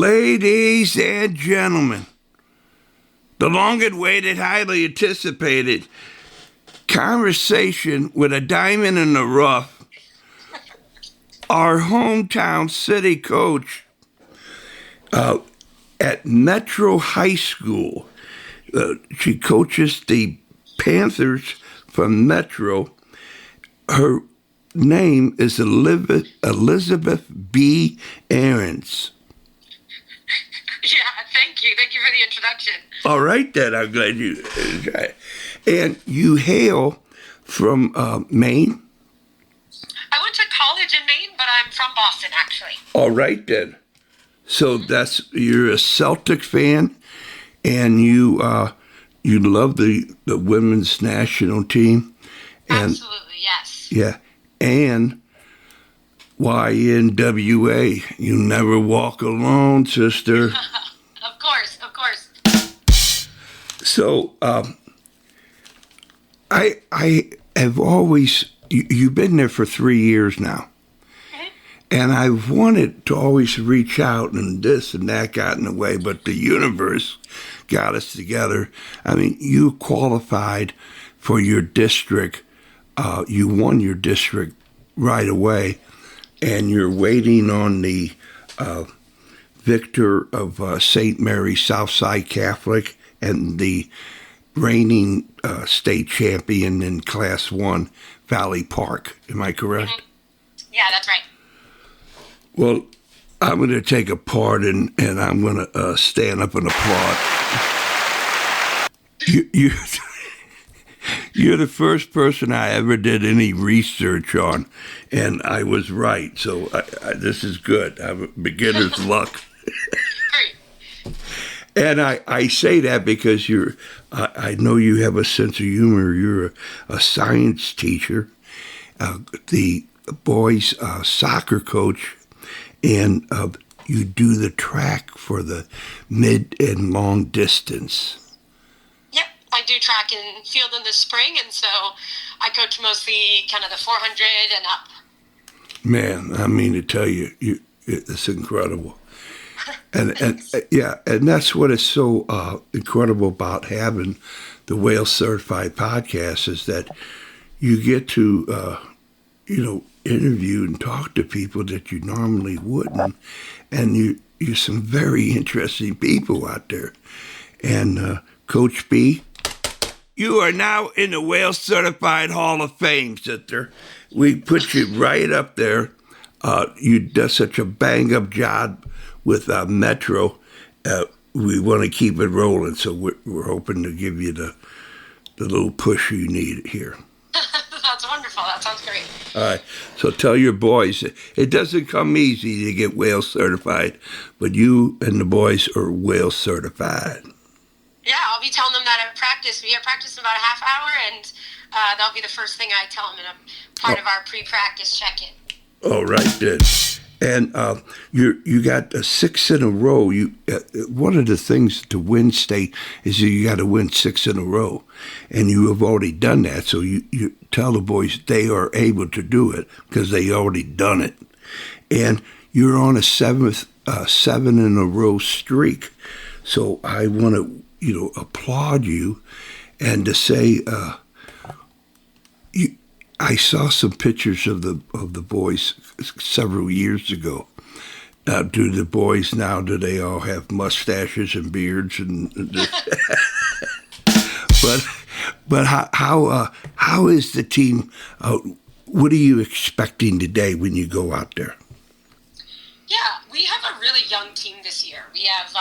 Ladies and gentlemen, the long-awaited, highly anticipated conversation with a diamond in the rough, our hometown city coach at Metro High School. She coaches the Panthers from Metro. Her name is Elizabeth B. Arens. Yeah, thank you. Thank you for the introduction. All right, then. I'm glad you. And you hail from Maine? I went to college in Maine, but I'm from Boston, actually. All right, then. So you're a Celtic fan, and you love the women's national team. And, absolutely, yes. Yeah, and YNWA, you never walk alone, sister. Of course. So, I have always, you've been there for 3 years now. Mm-hmm. And I've wanted to always reach out, and this and that got in the way, but the universe got us together. I mean, you qualified for your district. You won your district right away, and you're waiting on the victor of St. Mary's Southside Catholic and the reigning state champion in Class 1, Valley Park. Am I correct? Mm-hmm. Yeah, that's right. Well, I'm going to take a part, and I'm going to stand up and applaud. You're the first person I ever did any research on, and I was right. So this is good. I'm beginner's luck. And I say that because I know you have a sense of humor. You're a science teacher, the boys' soccer coach, and you do the track for the mid and long distance. Yep, I do track and field in the spring, and so I coach mostly kind of the 400 and up. Man, I mean to tell you, it's incredible. And that's what is so incredible about having the Whales Certified podcast is that you get to, interview and talk to people that you normally wouldn't, and you're some very interesting people out there. And Coach B, you are now in the Whales Certified Hall of Fame, sister. We put you right up there. You did such a bang-up job with Metro. We want to keep it rolling, so we're hoping to give you the little push you need here. That's wonderful. That sounds great. All right. So tell your boys, it doesn't come easy to get Whales certified, but you and the boys are Whales certified. Yeah, I'll be telling them that at practice. We have practice in about a half hour, and that'll be the first thing I tell them in a part of our pre-practice check-in. All right, then. And you got 6 in a row. One of the things to win state is you got to win 6 in a row, and you have already done that. So you tell the boys they are able to do it because they already done it, and you're on a 7 in a row streak. So I want to applaud you, and to say I saw some pictures of the boys several years ago. Do the boys now? Do they all have mustaches and beards? But how is the team? What are you expecting today when you go out there? Yeah, we have a really young team this year. We have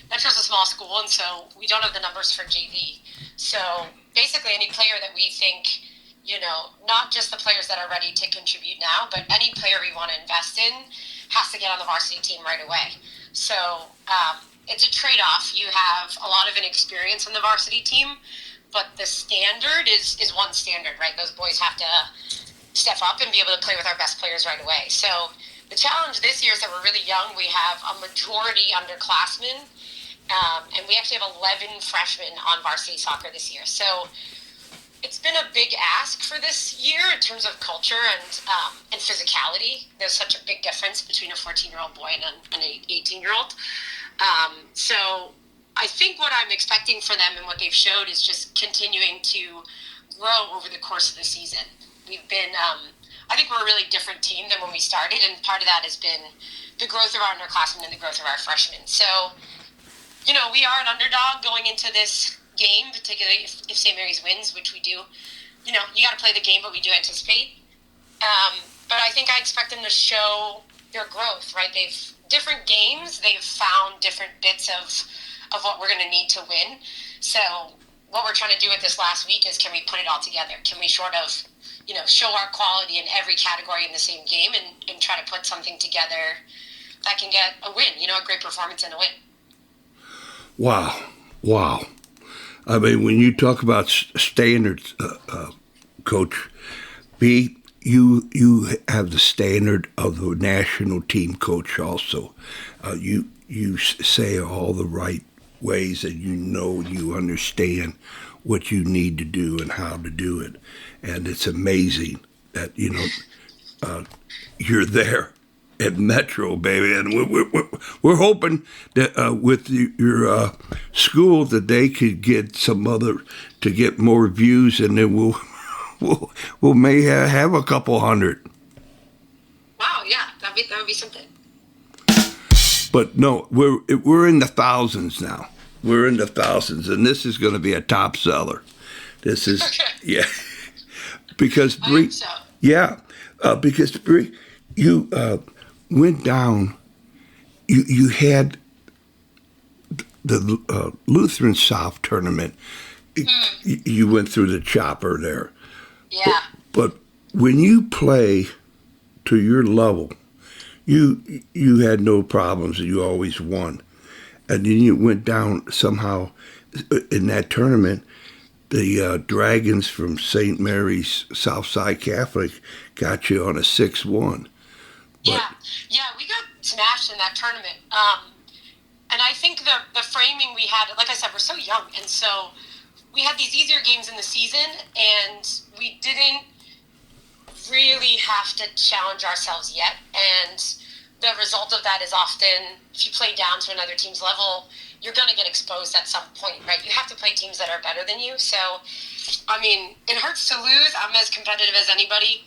Metro's a small school, and so we don't have the numbers for JV. So basically, any player that we think, not just the players that are ready to contribute now, but any player we want to invest in has to get on the varsity team right away. So it's a trade-off. You have a lot of inexperience on the varsity team, but the standard is one standard, right? Those boys have to step up and be able to play with our best players right away. So the challenge this year is that we're really young. We have a majority underclassmen, and we actually have 11 freshmen on varsity soccer this year. So it's been a big ask for this year in terms of culture and physicality. There's such a big difference between a 14-year-old boy and an 18-year-old. So I think what I'm expecting for them and what they've showed is just continuing to grow over the course of the season. We've been, I think we're a really different team than when we started, and part of that has been the growth of our underclassmen and the growth of our freshmen. So, we are an underdog going into this game, particularly if St. Mary's wins, which we do. You got to play the game, but we do anticipate. But I think I expect them to show their growth, right? Different games, they've found different bits of what we're going to need to win. So what we're trying to do with this last week is, can we put it all together? Can we sort of, show our quality in every category in the same game and try to put something together that can get a win, a great performance and a win. Wow. I mean, when you talk about standards, Coach B, you have the standard of the national team coach also. You say all the right ways, and you understand what you need to do and how to do it. And it's amazing that, you're there at Metro, baby. And we're hoping that with your school that they could get to get more views, and then we'll may have a couple hundred. Wow, yeah, that would be something. But no, we're in the thousands now. We're in the thousands, and this is going to be a top seller. This is yeah, because Bree, because Bree, you went down. You had the Lutheran South tournament. You went through the chopper there. Yeah. But when you play to your level, you had no problems, and you always won. And then you went down somehow in that tournament. The Dragons from St. Mary's Southside Catholic got you on a 6-1. Yeah, we got smashed in that tournament. And I think the framing we had, like I said, we're so young, and so we had these easier games in the season, and we didn't really have to challenge ourselves yet. And the result of that is often, if you play down to another team's level, you're going to get exposed at some point, right? You have to play teams that are better than you. So, I mean, it hurts to lose. I'm as competitive as anybody.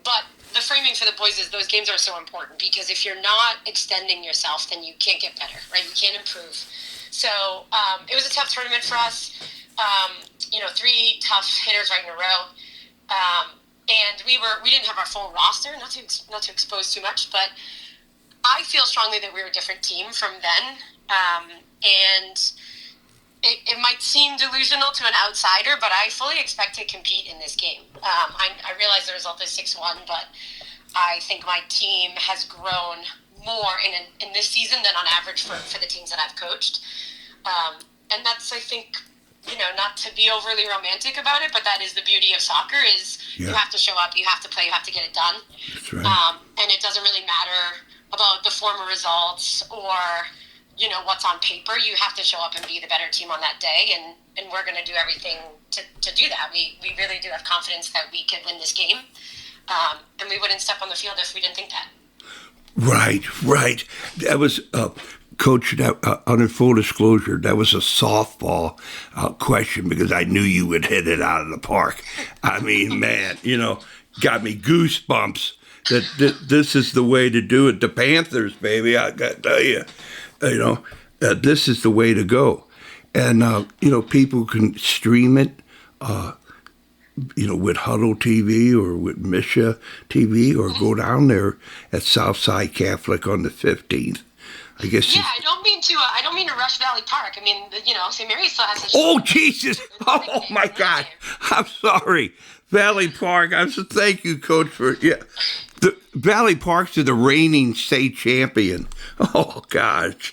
But the framing for the boys is those games are so important, because if you're not extending yourself, then you can't get better, right? You can't improve. So it was a tough tournament for us. 3 tough hitters right in a row. And we didn't have our full roster, not to expose too much, but I feel strongly that we were a different team from then. And it might seem delusional to an outsider, but I fully expect to compete in this game. I realize the result is 6-1, but I think my team has grown more in this season than on average for the teams that I've coached. And that's, I think, not to be overly romantic about it, but that is the beauty of soccer is you have to show up, you have to play, you have to get it done. That's right. And it doesn't really matter about the former results or, what's on paper. You have to show up and be the better team on that day, and we're going to do everything to do that. We really do have confidence that we could win this game, and we wouldn't step on the field if we didn't think that. Right. That was... Coach, under full disclosure, that was a softball question, because I knew you would hit it out of the park. I mean, man, got me goosebumps that this is the way to do it. The Panthers, baby, I got to tell you, this is the way to go. And, people can stream it, with Huddle TV or with Misha TV, or go down there at Southside Catholic on the 15th. I guess. Yeah, I don't mean to rush Valley Park. I mean, St. Mary's still has. Oh Jesus! Oh my God! I'm sorry, Valley Park. Thank you, Coach, for The Valley Parks are the reigning state champion. Oh gosh.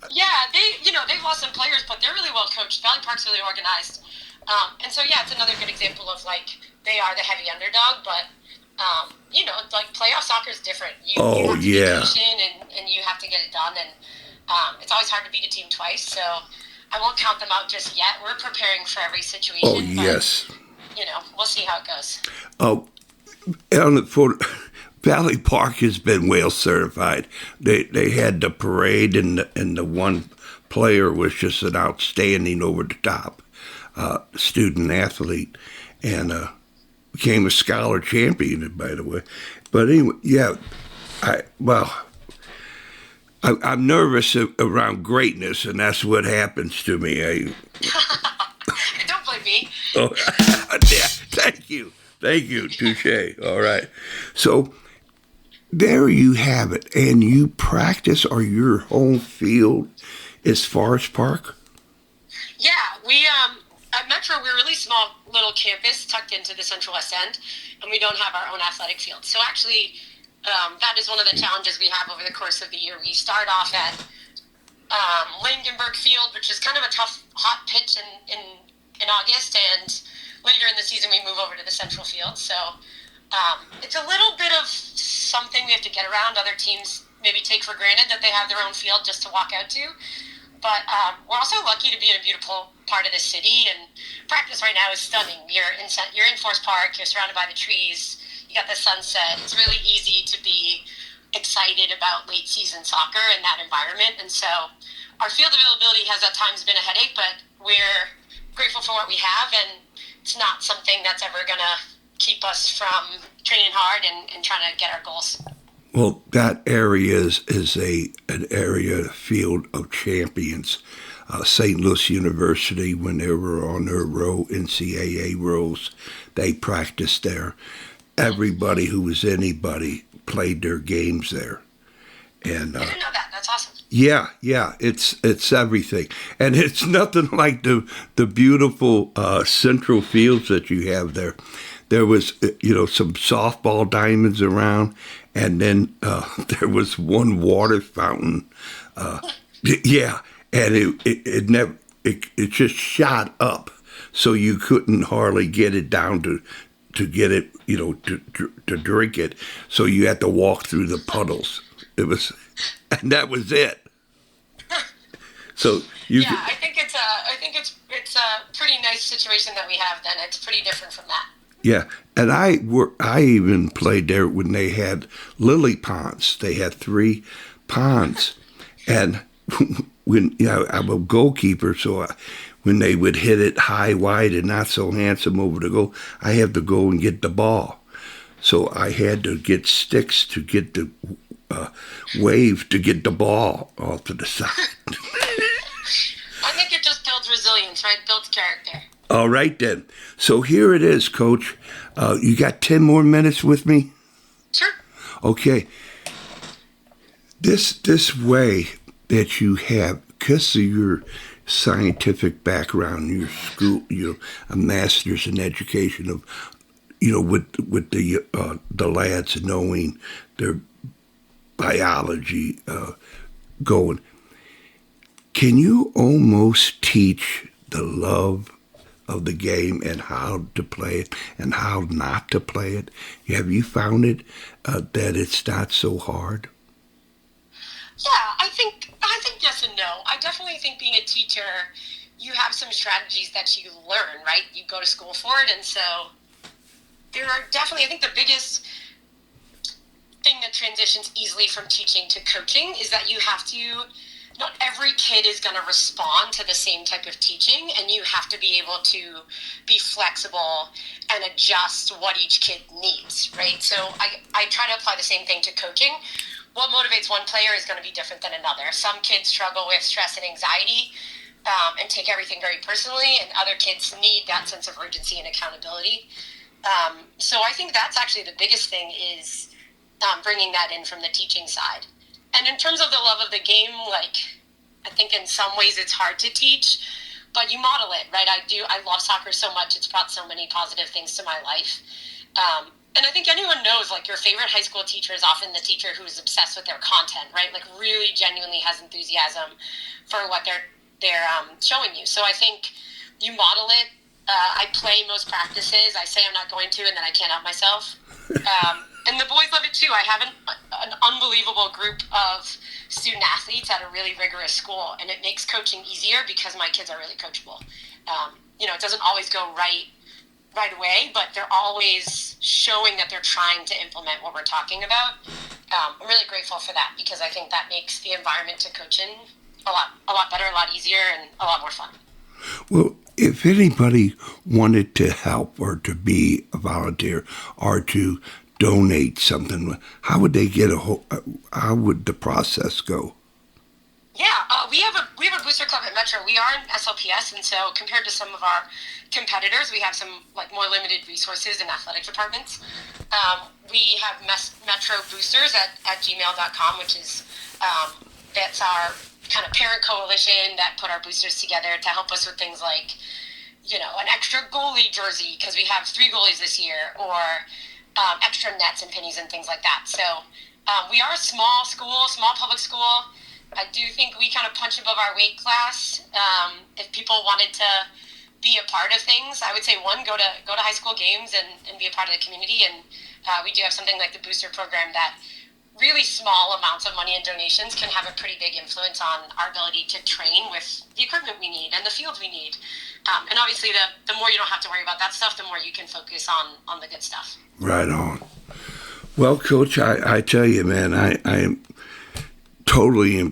Yeah, they've lost some players, but they're really well coached. Valley Park's really organized, and so it's another good example of they are the heavy underdog, but. Playoff soccer is different. You have to be patient and you have to get it done. And it's always hard to beat a team twice. So I won't count them out just yet. We're preparing for every situation. Oh, yes. But, we'll see how it goes. Oh, for Valley Park has been Whales certified. They had the parade, and the one player was just an outstanding over the top student athlete, and became a scholar champion, by the way. But anyway, yeah, I'm nervous around greatness, and that's what happens to me. Don't blame me. Oh, yeah, thank you, touche. All right, so there you have it, and you practice, or your home field is Forest Park. Yeah, we at Metro, we're a really small little campus tucked into the Central West End, and we don't have our own athletic field. So actually, that is one of the challenges we have over the course of the year. We start off at Langenberg Field, which is kind of a tough, hot pitch in August, and later in the season we move over to the Central Field. So it's a little bit of something we have to get around. Other teams maybe take for granted that they have their own field just to walk out to. But we're also lucky to be in a beautiful part of the city, and practice right now is stunning. You're in Forest Park. You're surrounded by the trees. You got the sunset. It's really easy to be excited about late season soccer in that environment. And so our field availability has at times been a headache, but we're grateful for what we have, and it's not something that's ever going to keep us from training hard and trying to get our goals. Well, that area is an area, a field of champions. St. Louis University, when they were on their NCAA rows, they practiced there. Everybody who was anybody played their games there. And I didn't know that. That's awesome. Yeah, it's everything, and it's nothing like the beautiful central fields that you have there. There was some softball diamonds around, and then there was one water fountain. Yeah, and it just shot up, so you couldn't hardly get it down to get it, to drink it. So you had to walk through the puddles. And that was it. So I think it's a pretty nice situation that we have. Then it's pretty different from that. Yeah, and I even played there when they had lily ponds. They had 3 ponds, and when I'm a goalkeeper, so when they would hit it high, wide, and not so handsome over the goal, I had to go and get the ball. So I had to get sticks to get the wave to get the ball off to the side. I think it just builds resilience, right? Builds character. All right, then. So here it is, Coach. You got 10 more minutes with me? Sure. Okay. This way that you have, because of your scientific background, your school, a master's in education of, with the lads knowing their biology going, can you almost teach the love of the game and how to play it and how not to play it? Have you found it that it's not so hard? Yeah, I think yes and no. I definitely think being a teacher, you have some strategies that you learn, right? You go to school for it, and so there are definitely, I think the biggest thing that transitions easily from teaching to coaching is that you have to, not every kid is going to respond to the same type of teaching, and you have to be able to be flexible and adjust what each kid needs, right? So I try to apply the same thing to coaching. What motivates one player is going to be different than another. Some kids struggle with stress and anxiety and take everything very personally, and other kids need that sense of urgency and accountability. So I think that's actually the biggest thing is bringing that in from the teaching side. And in terms of the love of the game, I think in some ways it's hard to teach, but you model it, right? I love soccer so much. It's brought so many positive things to my life. And I think anyone knows, your favorite high school teacher is often the teacher who's obsessed with their content, right? Really genuinely has enthusiasm for what they're showing you. So I think you model it. I play most practices. I say I'm not going to, and then I can't help myself. And the boys love it too. I have an unbelievable group of student athletes at a really rigorous school, and it makes coaching easier because my kids are really coachable. It doesn't always go right away, but they're always showing that they're trying to implement what we're talking about. I'm really grateful for that because I think that makes the environment to coach in a lot better, a lot easier, and a lot more fun. Well, if anybody wanted to help or to be a volunteer or to donate something, how would they get how would the process go? Yeah, we have a booster club at Metro. We are in SLPS, and so compared to some of our competitors, we have some more limited resources in athletic departments. We have Metro Boosters at gmail.com, which is that's our kind of parent coalition that put our boosters together to help us with things like an extra goalie jersey because we have 3 goalies this year, or extra nets and pennies and things like that. So we are a small public school. I do think we kind of punch above our weight class. If people wanted to be a part of things, I would say go to high school games and be a part of the community. And we do have something like the booster program that really small amounts of money and donations can have a pretty big influence on our ability to train with the equipment we need and the field we need. And obviously, the more you don't have to worry about that stuff, the more you can focus on the good stuff. Right on. Well, Coach, I tell you, man, I am totally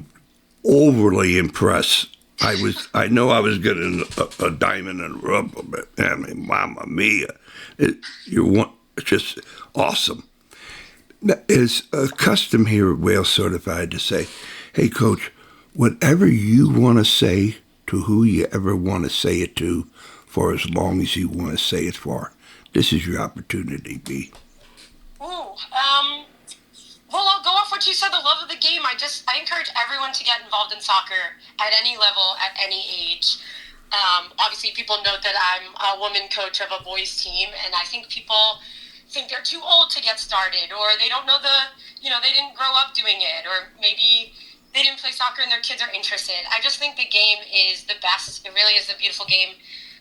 overly impressed. I know I was getting a diamond and a rubber, but I mean, Mamma Mia, you're just awesome. It's a custom here at Whales Certified to say, hey, Coach, whatever you want to say to who you ever want to say it to for as long as you want to say it for, this is your opportunity, B. Ooh, well, I'll go off what you said, the love of the game. I encourage everyone to get involved in soccer at any level, at any age. Obviously, people note that I'm a woman coach of a boys team, and I think people think they're too old to get started, or they don't know they didn't grow up doing it, or maybe they didn't play soccer and their kids are interested. I just think the game is the best. It really is a beautiful game.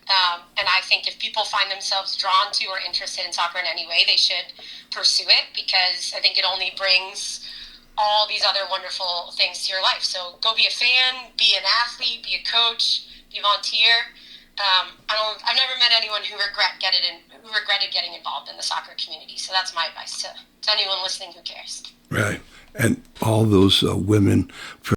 And I think if people find themselves drawn to or interested in soccer in any way, they should pursue it because I think it only brings all these other wonderful things to your life. So go be a fan, be an athlete, be a coach, be a volunteer. I've never met anyone who regretted getting involved in the soccer community. So that's my advice to anyone listening who cares. Right. And all those women